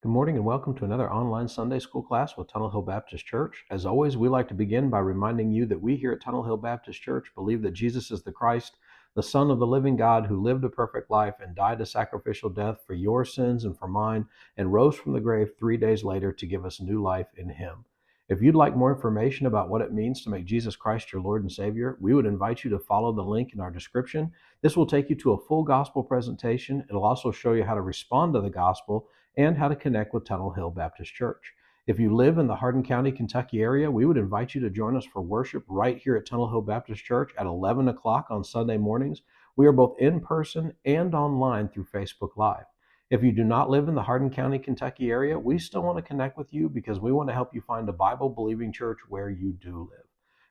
Good morning and welcome to another online Sunday school class with Tunnel Hill Baptist Church. As always, we like to begin by reminding you that we here at Tunnel Hill Baptist Church believe that Jesus is the Christ, the Son of the living God who lived a perfect life and died a sacrificial death for your sins and for mine, and rose from the grave 3 days later to give us new life in Him. If you'd like more information about what it means to make Jesus Christ your Lord and Savior, we would invite you to follow the link in our description. This will take you to a full gospel presentation. It'll also show you how to respond to the gospel and how to connect with Tunnel Hill Baptist Church. If you live in the Hardin County, Kentucky area, we would invite you to join us for worship right here at Tunnel Hill Baptist Church at 11 o'clock on Sunday mornings. We are both in person and online through Facebook Live. If you do not live in the Hardin County, Kentucky area, we still want to connect with you because we want to help you find a Bible-believing church where you do live.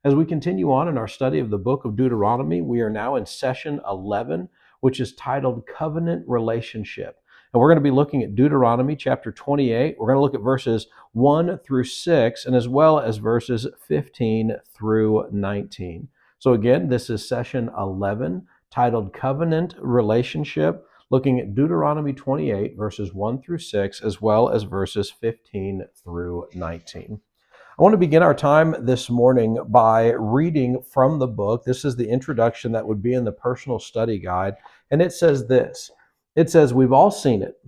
As we continue on in our study of the book of Deuteronomy, we are now in session 11, which is titled Covenant Relationship. And we're going to be looking at Deuteronomy chapter 28. We're going to look at verses 1 through 6, and as well as verses 15 through 19. So again, this is session 11, titled Covenant Relationship, looking at Deuteronomy 28, verses 1 through 6, as well as verses 15 through 19. I want to begin our time this morning by reading from the book. This is the introduction that would be in the personal study guide, and it says this. It says, we've all seen it.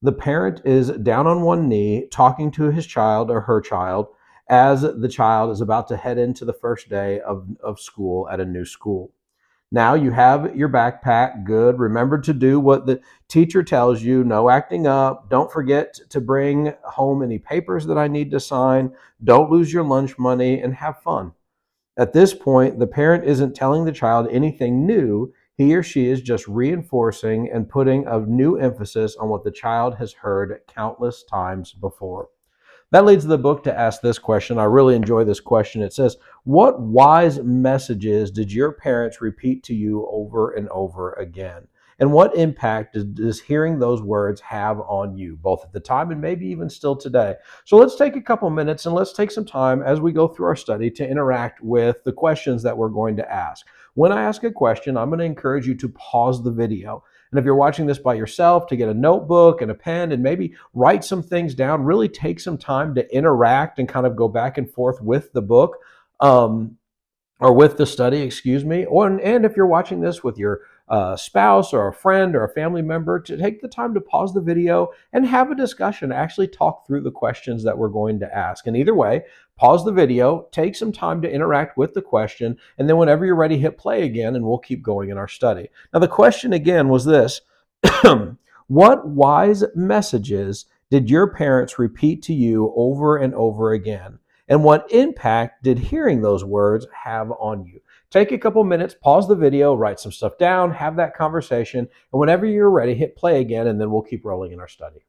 The parent is down on one knee talking to his child or her child as the child is about to head into the first day of school at a new school. Now you have your backpack. Good. Remember to do what the teacher tells you. No acting up. Don't forget to bring home any papers that I need to sign. Don't lose your lunch money and have fun. At this point, the parent isn't telling the child anything new. He or she is just reinforcing and putting a new emphasis on what the child has heard countless times before. That leads the book to ask this question. I really enjoy this question. It says, what wise messages did your parents repeat to you over and over again? And what impact does hearing those words have on you, both at the time and maybe even still today? So let's take a couple minutes and let's take some time as we go through our study to interact with the questions that we're going to ask. When I ask a question, I'm going to encourage you to pause the video. And if you're watching this by yourself, to get a notebook and a pen and maybe write some things down, really take some time to interact and kind of go back and forth with the book. Or with the study, excuse me. And if you're watching this with your spouse or a friend or a family member, to take the time to pause the video and have a discussion, actually talk through the questions that we're going to ask. And either way, pause the video, take some time to interact with the question, and then whenever you're ready, hit play again, and we'll keep going in our study. Now, the question again was this. What wise messages did your parents repeat to you over and over again? And what impact did hearing those words have on you? Take a couple minutes, pause the video, write some stuff down, have that conversation, and whenever you're ready, hit play again, and then we'll keep rolling in our study.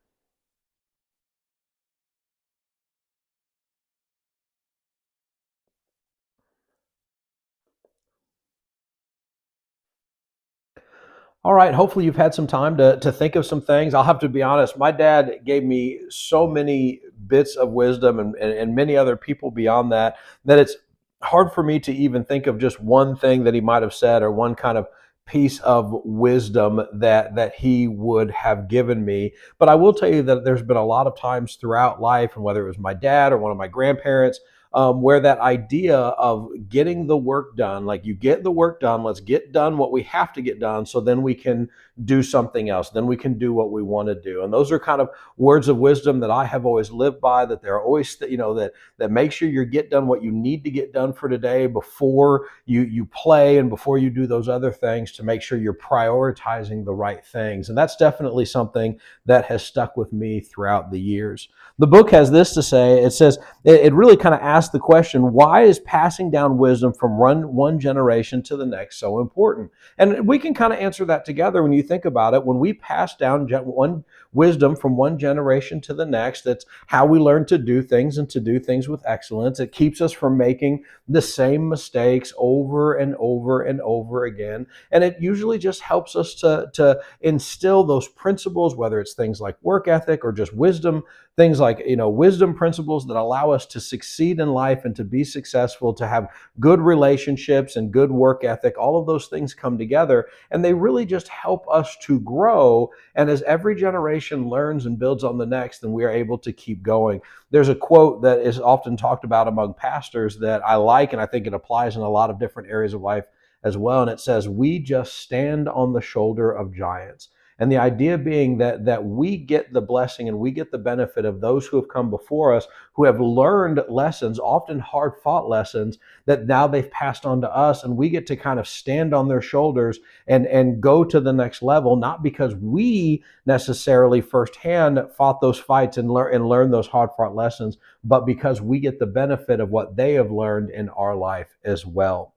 All right, hopefully you've had some time to think of some things. I'll have to be honest, my dad gave me so many bits of wisdom and many other people beyond that, that it's hard for me to even think of just one thing that he might have said or one kind of piece of wisdom that he would have given me. But I will tell you that there's been a lot of times throughout life, and whether it was my dad or one of my grandparents, where that idea of getting the work done, like you get the work done, let's get done what we have to get done so then we can do something else, then we can do what we want to do. And those are kind of words of wisdom that I have always lived by, that they're always, that make sure you get done what you need to get done for today before you play and before you do those other things, to make sure you're prioritizing the right things. And that's definitely something that has stuck with me throughout the years. The book has this to say. It says, it really kind of asks the question, why is passing down wisdom from one generation to the next so important? And we can kind of answer that together when you think about it. When we pass down one wisdom from one generation to the next, that's how we learn to do things and to do things with excellence. It keeps us from making the same mistakes over and over and over again. And it usually just helps us to instill those principles, whether it's things like work ethic or just wisdom, things like wisdom principles that allow us to succeed in in life and to be successful, to have good relationships and good work ethic, all of those things come together, and they really just help us to grow. And as every generation learns and builds on the next, then we are able to keep going. There's a quote that is often talked about among pastors that I like, and I think it applies in a lot of different areas of life as well. And it says, "We just stand on the shoulder of giants." And the idea being that we get the blessing and we get the benefit of those who have come before us, who have learned lessons, often hard fought lessons, that now they've passed on to us, and we get to kind of stand on their shoulders and go to the next level, not because we necessarily firsthand fought those fights and learned those hard fought lessons, but because we get the benefit of what they have learned in our life as well.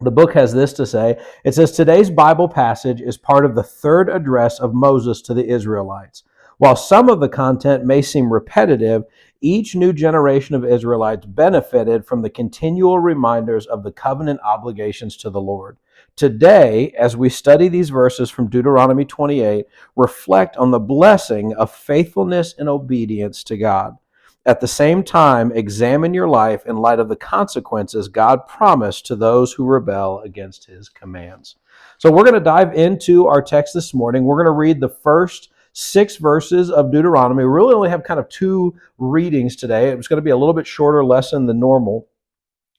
The book has this to say. It says, today's Bible passage is part of the third address of Moses to the Israelites. While some of the content may seem repetitive, each new generation of Israelites benefited from the continual reminders of the covenant obligations to the Lord. Today, as we study these verses from Deuteronomy 28, reflect on the blessing of faithfulness and obedience to God. At the same time, examine your life in light of the consequences God promised to those who rebel against his commands. So we're going to dive into our text this morning. We're going to read the first 6 verses of Deuteronomy. We really only have kind of 2 readings today. It's going to be a little bit shorter lesson than normal.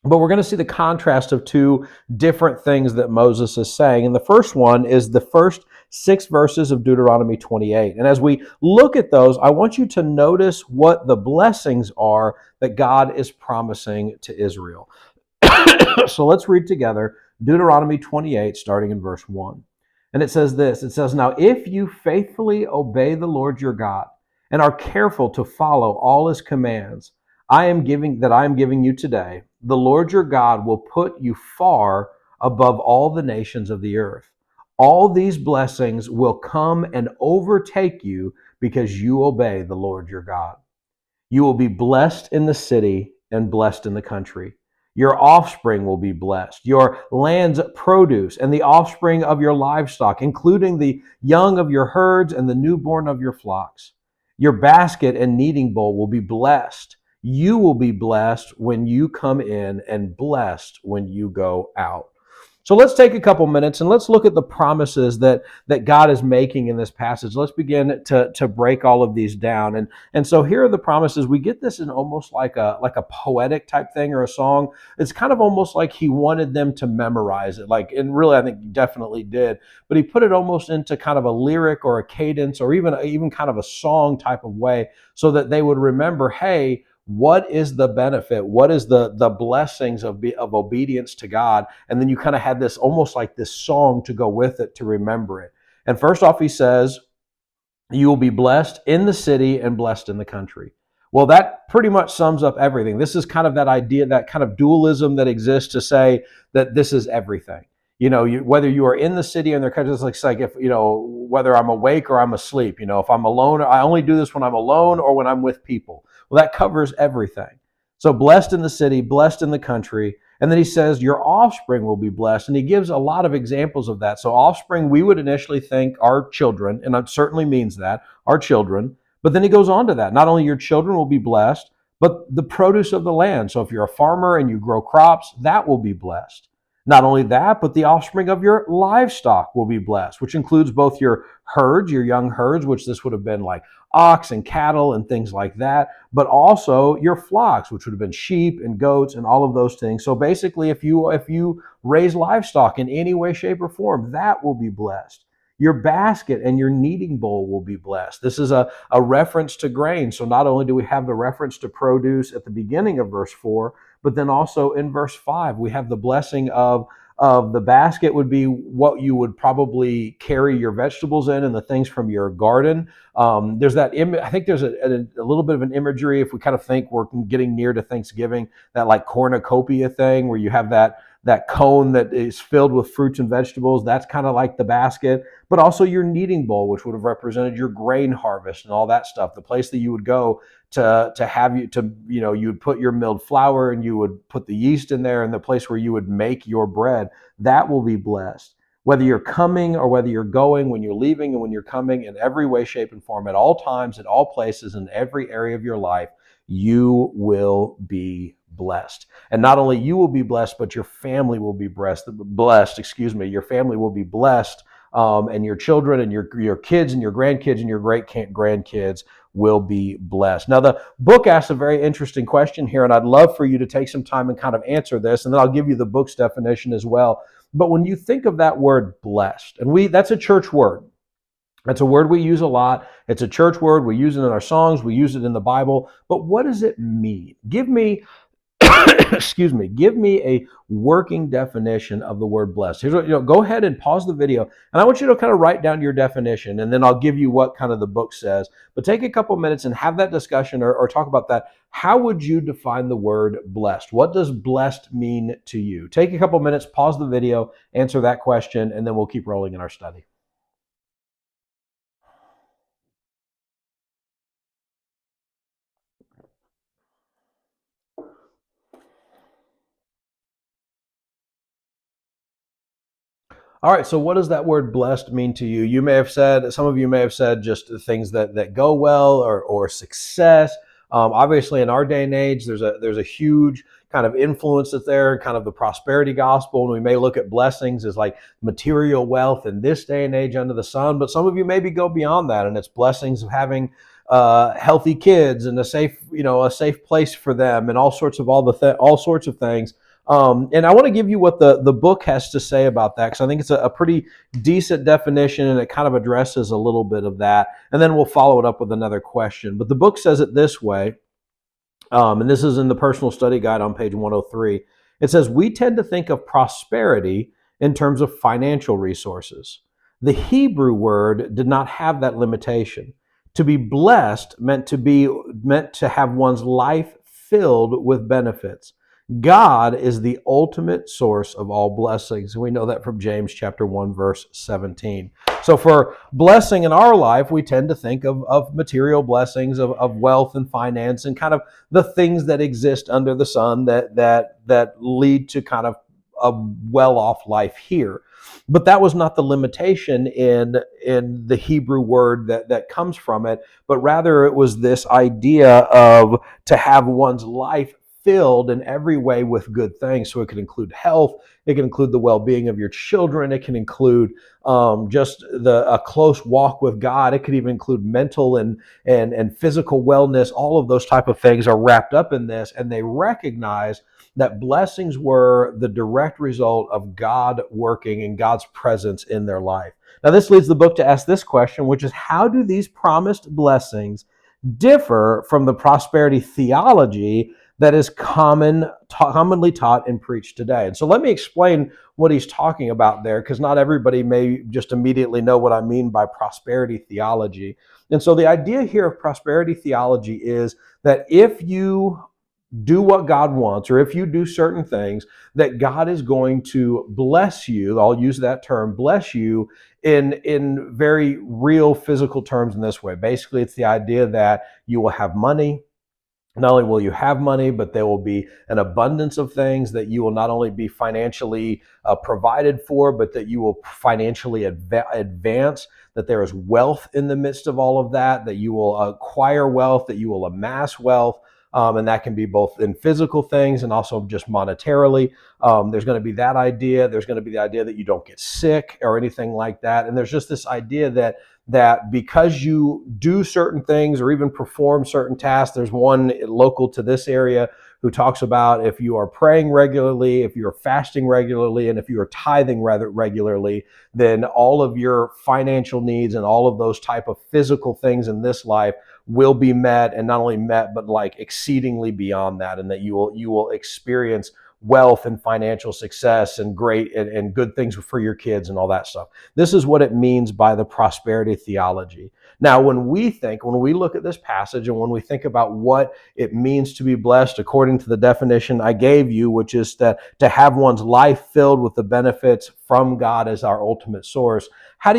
But we're going to see the contrast of 2 different things that Moses is saying. And the first one is the first 6 verses of Deuteronomy 28. And as we look at those, I want you to notice what the blessings are that God is promising to Israel. So let's read together Deuteronomy 28, starting in verse 1. And it says this, it says, "Now if you faithfully obey the Lord your God and are careful to follow all his commands I am giving you today, the Lord your God will put you far above all the nations of the earth. All these blessings will come and overtake you because you obey the Lord your God. You will be blessed in the city and blessed in the country. Your offspring will be blessed. Your land's produce and the offspring of your livestock, including the young of your herds and the newborn of your flocks. Your basket and kneading bowl will be blessed. You will be blessed when you come in and blessed when you go out." So let's take a couple minutes and let's look at the promises that God is making in this passage. Let's begin to break all of these down. And so here are the promises. We get this in almost like a poetic type thing or a song. It's kind of almost like he wanted them to memorize it. And really, I think he definitely did. But he put it almost into kind of a lyric or a cadence or even kind of a song type of way so that they would remember, hey, what is the benefit? What is the blessings of obedience to God? And then you kind of had this almost like this song to go with it to remember it. And first off, he says, you will be blessed in the city and blessed in the country. Well, that pretty much sums up everything. This is kind of that idea, that kind of dualism that exists to say that this is everything. Whether you are in the city and their country, it's like if, whether I'm awake or I'm asleep, if I'm alone, I only do this when I'm alone or when I'm with people. Well, that covers everything. So blessed in the city, blessed in the country. And then he says, your offspring will be blessed. And he gives a lot of examples of that. So offspring, we would initially think our children, and it certainly means that, our children. But then he goes on to that. Not only your children will be blessed, but the produce of the land. So if you're a farmer and you grow crops, that will be blessed. Not only that, but the offspring of your livestock will be blessed, which includes both your herds, your young herds, which this would have been like ox and cattle and things like that, but also your flocks, which would have been sheep and goats and all of those things. So basically, if you raise livestock in any way, shape, or form, that will be blessed. Your basket and your kneading bowl will be blessed. This is a reference to grain. So not only do we have the reference to produce at the beginning of verse 4, but then also in verse 5, we have the blessing of the basket would be what you would probably carry your vegetables in and the things from your garden. There's that I think there's a little bit of an imagery, if we kind of think we're getting near to Thanksgiving, that like cornucopia thing where you have that cone that is filled with fruits and vegetables. That's kind of like the basket, but also your kneading bowl, which would have represented your grain harvest and all that stuff. The place that you would go to have you would put your milled flour and you would put the yeast in there, and the place where you would make your bread, that will be blessed. Whether you're coming or whether you're going, when you're leaving and when you're coming, in every way, shape, and form, at all times, at all places, in every area of your life, you will be blessed. And not only you will be blessed, but your family will be your family will be blessed, and your children and your kids and your grandkids and your great grandkids will be blessed. Now, the book asks a very interesting question here, and I'd love for you to take some time and kind of answer this, and then I'll give you the book's definition as well. But when you think of that word blessed, and that's a church word. That's a word we use a lot. It's a church word. We use it in our songs. We use it in the Bible. But what does it mean? Give me give me a working definition of the word blessed. Here's what, go ahead and pause the video, and I want you to kind of write down your definition, and then I'll give you what kind of the book says. But take a couple minutes and have that discussion, or talk about that. How would you define the word blessed? What does blessed mean to you? Take a couple minutes, pause the video, answer that question, and then we'll keep rolling in our study. All right, so what does that word blessed mean to you? Some of you may have said just things that go well, or success. Obviously, in our day and age, there's a huge kind of influence that's there, kind of the prosperity gospel. And we may look at blessings as like material wealth in this day and age under the sun. But some of you maybe go beyond that, and it's blessings of having healthy kids and a safe place for them, and all sorts of things. And I want to give you what the book has to say about that, because I think it's a pretty decent definition, and it kind of addresses a little bit of that. And then we'll follow it up with another question. But the book says it this way, and this is in the personal study guide on page 103. It says, we tend to think of prosperity in terms of financial resources. The Hebrew word did not have that limitation. To be blessed meant to have one's life filled with benefits. God is the ultimate source of all blessings. We know that from James chapter 1, verse 17. So for blessing in our life, we tend to think of material blessings, of wealth and finance, and kind of the things that exist under the sun that lead to kind of a well-off life here. But that was not the limitation in the Hebrew word that comes from it, but rather it was this idea of to have one's life filled in every way with good things. So it can include health, it can include the well-being of your children, it can include just a close walk with God. It could even include mental and physical wellness. All of those type of things are wrapped up in this, and they recognize that blessings were the direct result of God working and God's presence in their life. Now, this leads the book to ask this question, which is, how do these promised blessings differ from the prosperity theology that is commonly taught and preached today? And so let me explain what he's talking about there, because not everybody may just immediately know what I mean by prosperity theology. And so the idea here of prosperity theology is that if you do what God wants, or if you do certain things, that God is going to bless you. I'll use that term, bless you, in very real physical terms in this way. Basically, it's the idea that you will have money. Not only will you have money, but there will be an abundance of things, that you will not only be financially provided for, but that you will financially advance, that there is wealth in the midst of all of that, that you will acquire wealth, that you will amass wealth. And that can be both in physical things and also just monetarily. There's going to be that idea. There's going to be the idea that you don't get sick or anything like that. And there's just this idea that because you do certain things or even perform certain tasks, there's one local to this area who talks about if you are praying regularly, if you're fasting regularly, and if you are tithing rather regularly, then all of your financial needs and all of those type of physical things in this life will be met, and not only met, but like exceedingly beyond that, and that you will experience wealth and financial success and great and good things for your kids and all that stuff. This is what it means by the prosperity theology. Now, when we look at this passage and when we think about what it means to be blessed according to the definition I gave you, which is that to have one's life filled with the benefits from God as our ultimate source, how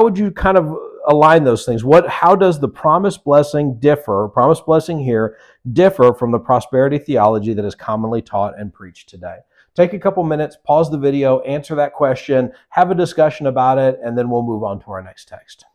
would you kind of align those things? How does the promised blessing here differ from the prosperity theology that is commonly taught and preached today? Take a couple minutes, pause the video, answer that question, have a discussion about it, and then we'll move on to our next text.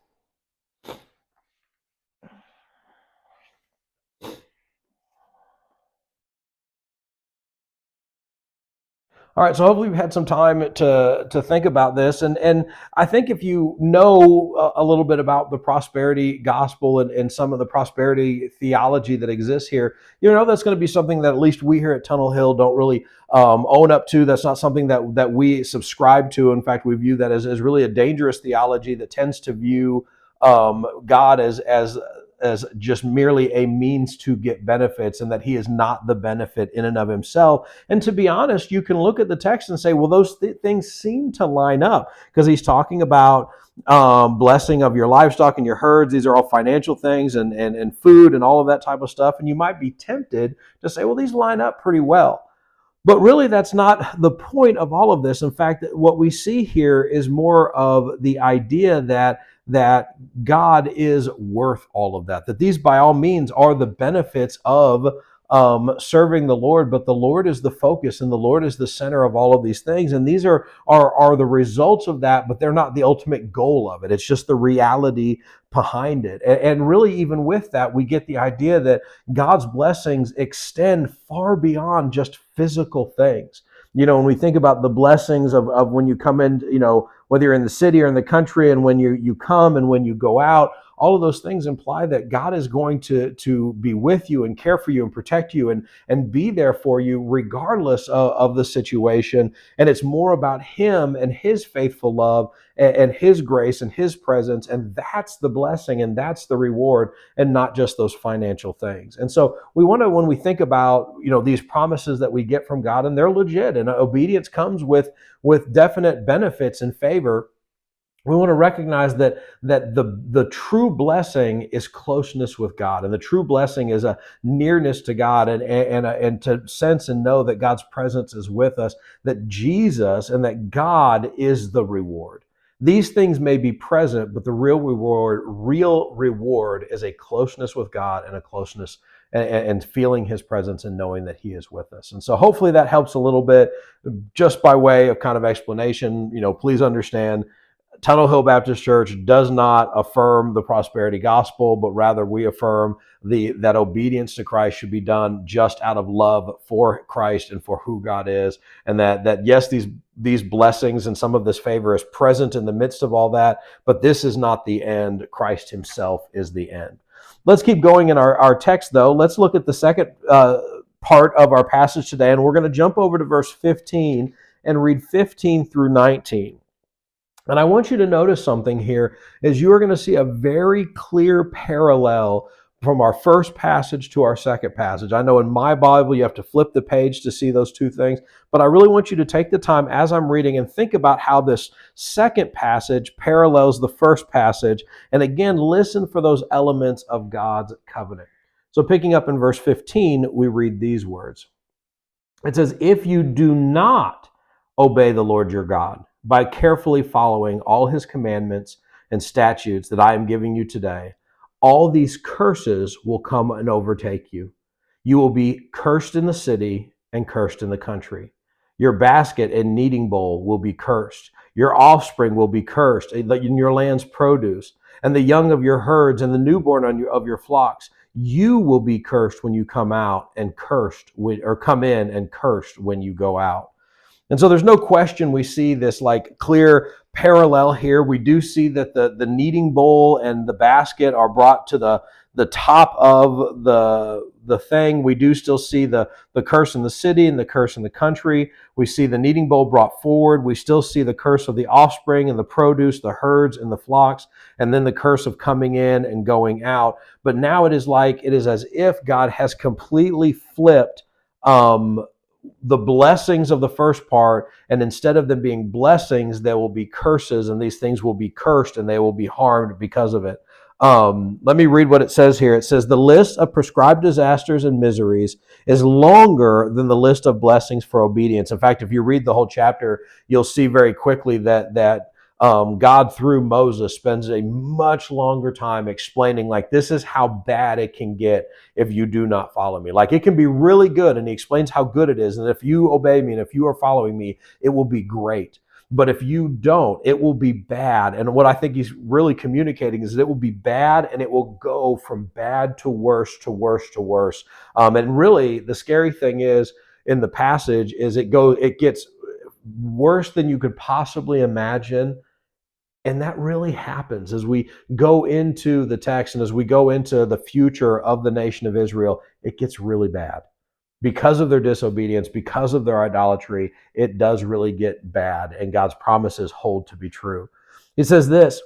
All right, so hopefully we've had some time to think about this, and I think if you know a little bit about the prosperity gospel and some of the prosperity theology that exists here, you know that's going to be something that at least we here at Tunnel Hill don't really own up to. That's not something that we subscribe to. In fact, we view that as really a dangerous theology that tends to view God as just merely a means to get benefits, and that He is not the benefit in and of Himself. And to be honest, you can look at the text and say, well, those things seem to line up, because He's talking about blessing of your livestock and your herds. These are all financial things, and food and all of that type of stuff. And you might be tempted to say, well, these line up pretty well. But really, that's not the point of all of this. In fact, what we see here is more of the idea that God is worth all of that. That these, by all means, are the benefits of serving the Lord, but the Lord is the focus, and the Lord is the center of all of these things. And these are the results of that, but they're not the ultimate goal of it. It's just the reality behind it. And really, even with that, we get the idea that God's blessings extend far beyond just physical things. You know, when we think about the blessings of when you come in, you know, whether you're in the city or in the country, and when you come and when you go out, all of those things imply that God is going to be with you and care for you and protect you and be there for you regardless of the situation. And it's more about Him and His faithful love and His grace and His presence. And that's the blessing and that's the reward, and not just those financial things. And so we want to, when we think about, you know, these promises that we get from God, and they're legit, and obedience comes with definite benefits and favor, we want to recognize that the true blessing is closeness with God, and the true blessing is a nearness to God, and to sense and know that God's presence is with us, that Jesus and that God is the reward. These things may be present, but the real reward is a closeness with God, and a closeness and feeling His presence and knowing that He is with us. And so hopefully that helps a little bit, just by way of kind of explanation. You know, please understand, Tunnel Hill Baptist Church does not affirm the prosperity gospel, but rather we affirm that obedience to Christ should be done just out of love for Christ and for who God is, and that yes, these blessings and some of this favor is present in the midst of all that, but this is not the end. Christ Himself is the end. Let's keep going in our text, though. Let's look at the second part of our passage today, and we're going to jump over to verse 15 and read 15 through 19. And I want you to notice something here, is you are going to see a very clear parallel from our first passage to our second passage. I know in my Bible you have to flip the page to see those two things, but I really want you to take the time as I'm reading and think about how this second passage parallels the first passage, and again, listen for those elements of God's covenant. So picking up in verse 15, we read these words. It says, "If you do not obey the Lord your God by carefully following all His commandments and statutes that I am giving you today, all these curses will come and overtake you. You will be cursed in the city and cursed in the country. Your basket and kneading bowl will be cursed. Your offspring will be cursed in your land's produce, and the young of your herds and the newborn of your flocks. You will be cursed when you come out, and come in, and cursed when you go out." And so there's no question we see this like clear parallel here. We do see that the kneading bowl and the basket are brought to the top of the thing. We do still see the curse in the city and the curse in the country. We see the kneading bowl brought forward. We still see the curse of the offspring and the produce, the herds and the flocks, and then the curse of coming in and going out. But now it is as if God has completely flipped the blessings of the first part, and instead of them being blessings, there will be curses, and these things will be cursed and they will be harmed because of it. Let me read what it says here. It says, "The list of prescribed disasters and miseries is longer than the list of blessings for obedience." In fact, if you read the whole chapter, you'll see very quickly that God, through Moses, spends a much longer time explaining, like, this is how bad it can get if you do not follow me. Like, it can be really good, and He explains how good it is, and if you obey me and if you are following me, it will be great. But if you don't, it will be bad. And what I think He's really communicating is that it will be bad, and it will go from bad to worse to worse to worse. And really, the scary thing is in the passage is it gets worse than you could possibly imagine. And that really happens as we go into the text and as we go into the future of the nation of Israel. It gets really bad because of their disobedience, because of their idolatry. It does really get bad, and God's promises hold to be true. He says this.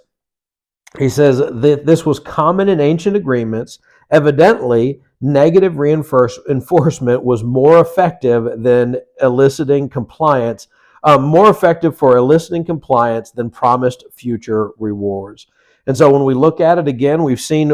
He says that this was common in ancient agreements. Evidently, negative enforcement was more effective than eliciting compliance, more effective for eliciting compliance than promised future rewards. And so when we look at it again, we've seen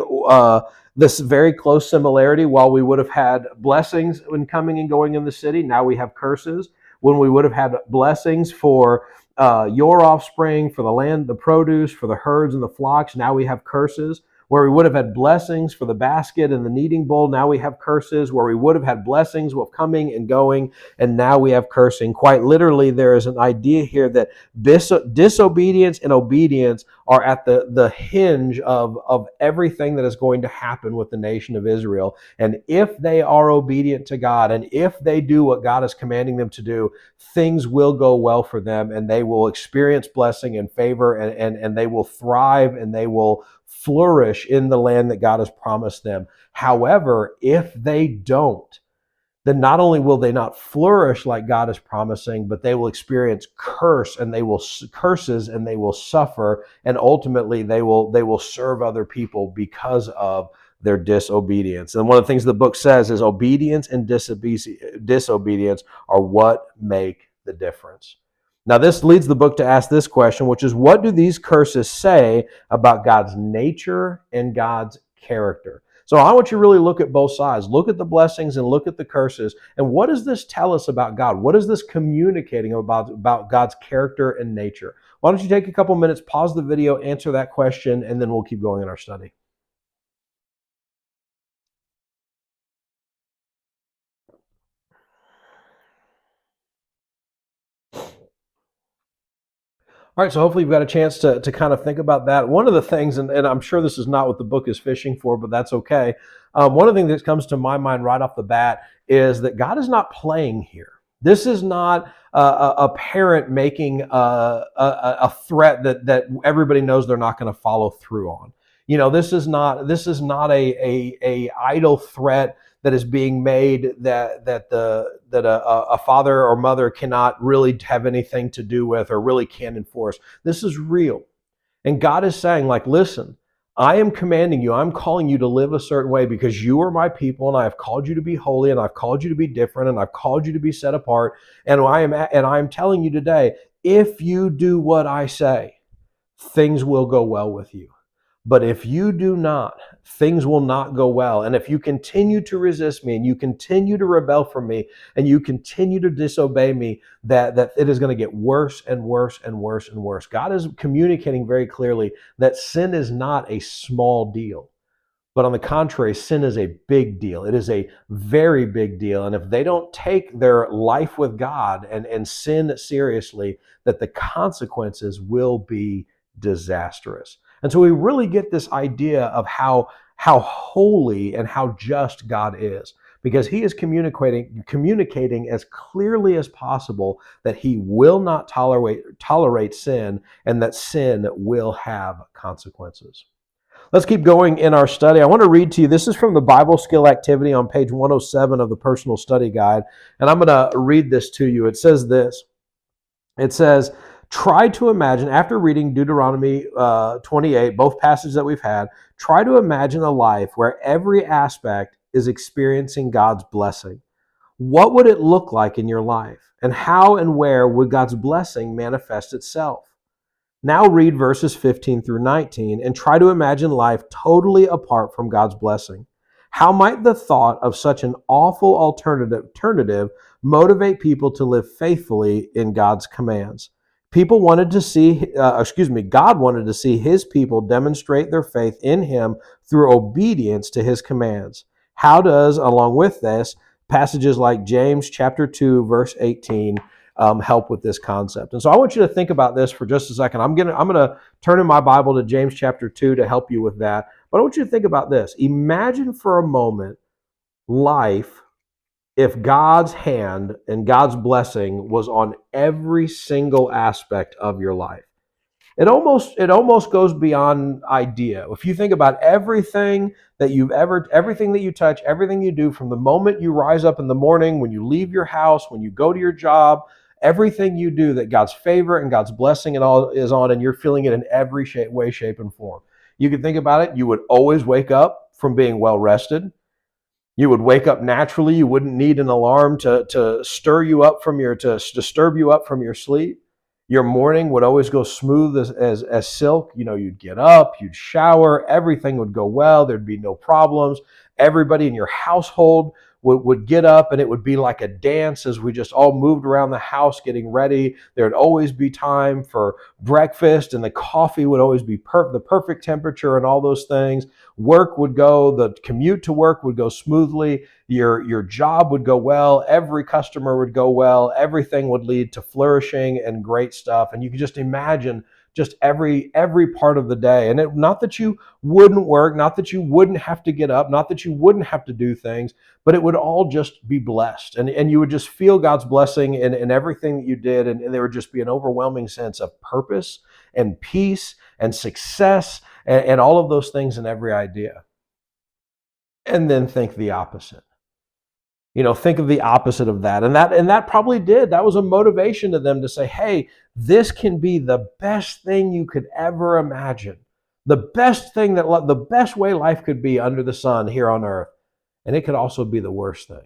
this very close similarity. While we would have had blessings when coming and going in the city, now we have curses. When we would have had blessings for your offspring, for the land, the produce, for the herds and the flocks, now we have curses. Where we would have had blessings for the basket and the kneading bowl, now we have curses. Where we would have had blessings of coming and going, and now we have cursing. Quite literally, there is an idea here that disobedience and obedience are at the hinge of everything that is going to happen with the nation of Israel. And if they are obedient to God, and if they do what God is commanding them to do, things will go well for them, and they will experience blessing and favor, and they will thrive, and they will flourish in the land that God has promised them. However, if they don't, then not only will they not flourish like God is promising, but they will experience curses, and they will suffer, and ultimately they will serve other people because of their disobedience. And one of the things the book says is obedience and disobedience are what make the difference. Now, this leads the book to ask this question, which is, what do these curses say about God's nature and God's character? So I want you to really look at both sides. Look at the blessings and look at the curses. And what does this tell us about God? What is this communicating about God's character and nature? Why don't you take a couple minutes, pause the video, answer that question, and then we'll keep going in our study. All right, so hopefully you've got a chance to kind of think about that. One of the things, and I'm sure this is not what the book is fishing for, but that's okay. One of the things that comes to my mind right off the bat is that God is not playing here. This is not a parent making a threat that everybody knows they're not going to follow through on. You know, this is not a idle threat that is being made that a father or mother cannot really have anything to do with or really can't enforce. This is real. And God is saying, like, listen, I am commanding you, I'm calling you to live a certain way because you are my people, and I have called you to be holy, and I've called you to be different, and I've called you to be set apart. And I am telling you today, if you do what I say, things will go well with you. But if you do not, things will not go well. And if you continue to resist me, and you continue to rebel from me, and you continue to disobey me, that it is going to get worse and worse and worse and worse. God is communicating very clearly that sin is not a small deal. But on the contrary, sin is a big deal. It is a very big deal. And if they don't take their life with God and sin seriously, that the consequences will be disastrous. And so we really get this idea of how holy and how just God is, because he is communicating as clearly as possible that he will not tolerate sin, and that sin will have consequences. Let's keep going in our study. I want to read to you. This is from the Bible Skill Activity on page 107 of the Personal Study Guide. And I'm going to read this to you. It says this. It says, try to imagine, after reading Deuteronomy 28, both passages that we've had, try to imagine a life where every aspect is experiencing God's blessing. What would it look like in your life? And how and where would God's blessing manifest itself? Now read verses 15 through 19 and try to imagine life totally apart from God's blessing. How might the thought of such an awful alternative motivate people to live faithfully in God's commands? God wanted to see his people demonstrate their faith in him through obedience to his commands. How does, along with this, passages like James chapter 2, verse 18, help with this concept? And so I want you to think about this for just a second. I'm gonna turn in my Bible to James chapter 2 to help you with that. But I want you to think about this. Imagine for a moment life if God's hand and God's blessing was on every single aspect of your life. It almost goes beyond idea. If you think about everything that everything that you touch, everything you do, from the moment you rise up in the morning, when you leave your house, when you go to your job, everything you do that God's favor and God's blessing and all is on, and you're feeling it in every way, shape, and form. You can think about it. You would always wake up from being well rested. You would wake up naturally. You wouldn't need an alarm to stir you up from your to disturb you up from your sleep. Your morning would always go smooth as silk. You'd get up, you'd shower, everything would go well. There'd be no problems. Everybody in your household would get up, and it would be like a dance as we just all moved around the house getting ready. There'd always be time for breakfast, and the coffee would always be the perfect temperature and all those things. The commute to work would go smoothly. Your job would go well. Every customer would go well. Everything would lead to flourishing and great stuff. And you can just imagine just every part of the day. And not that you wouldn't work, not that you wouldn't have to get up, not that you wouldn't have to do things, but it would all just be blessed. And you would just feel God's blessing in everything that you did. And there would just be an overwhelming sense of purpose and peace and success and all of those things in every idea. And then think the opposite. Think of the opposite of that. And that probably did. That was a motivation to them to say, hey, this can be the best thing you could ever imagine. The best way life could be under the sun here on earth. And it could also be the worst thing.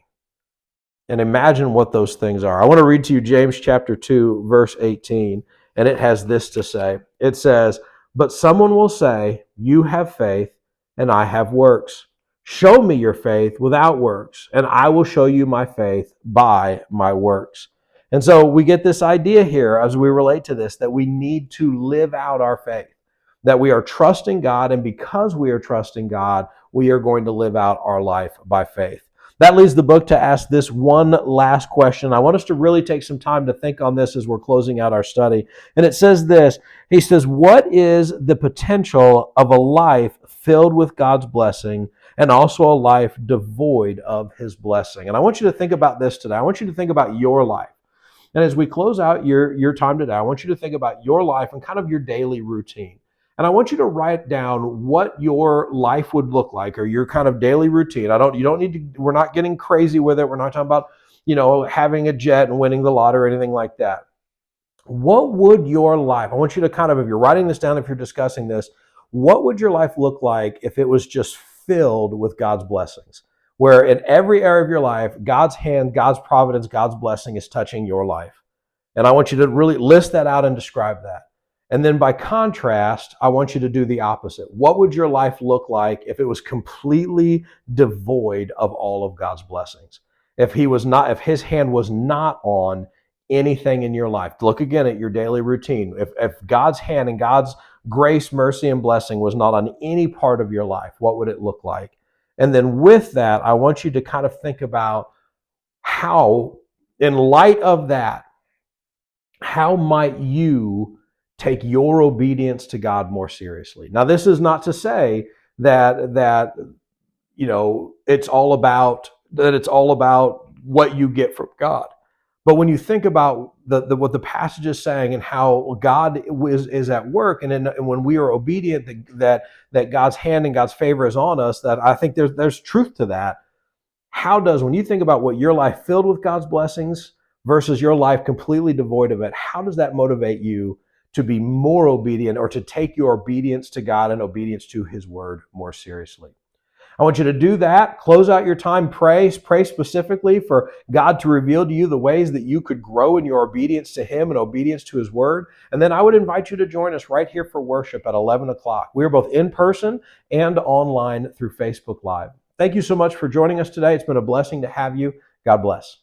And imagine what those things are. I want to read to you James chapter 2, verse 18. And it has this to say. It says, but someone will say, you have faith and I have works. Show me your faith without works, and I will show you my faith by my works. And so we get this idea here as we relate to this, that we need to live out our faith, that we are trusting God, and because we are trusting God, we are going to live out our life by faith. That leads the book to ask this one last question. I want us to really take some time to think on this as we're closing out our study. And it says this. He says, what is the potential of a life filled with God's blessing and also a life devoid of his blessing? And I want you to think about this today. I want you to think about your life. And as we close out your time today, I want you to think about your life and kind of your daily routine. And I want you to write down what your life would look like, or your kind of daily routine. You don't need to, we're not getting crazy with it. We're not talking about, having a jet and winning the lottery or anything like that. What would your life, I want you to kind of, if you're writing this down, if you're discussing this, what would your life look like if it was just filled with God's blessings? Where in every area of your life, God's hand, God's providence, God's blessing is touching your life. And I want you to really list that out and describe that. And then by contrast, I want you to do the opposite. What would your life look like if it was completely devoid of all of God's blessings? If his hand was not on anything in your life. Look again at your daily routine. If God's hand and God's grace, mercy, and blessing was not on any part of your life, what would it look like? And then with that, I want you to kind of think about how, in light of that, how might you take your obedience to God more seriously? Now, this is not to say that it's all about what you get from God. But when you think about what the passage is saying and how God is at work, and when we are obedient, that God's hand and God's favor is on us, that I think there's truth to that. When you think about what your life filled with God's blessings versus your life completely devoid of it, how does that motivate you to be more obedient, or to take your obedience to God and obedience to his word more seriously? I want you to do that. Close out your time. Pray specifically for God to reveal to you the ways that you could grow in your obedience to him and obedience to his word. And then I would invite you to join us right here for worship at 11 o'clock. We are both in person and online through Facebook Live. Thank you so much for joining us today. It's been a blessing to have you. God bless.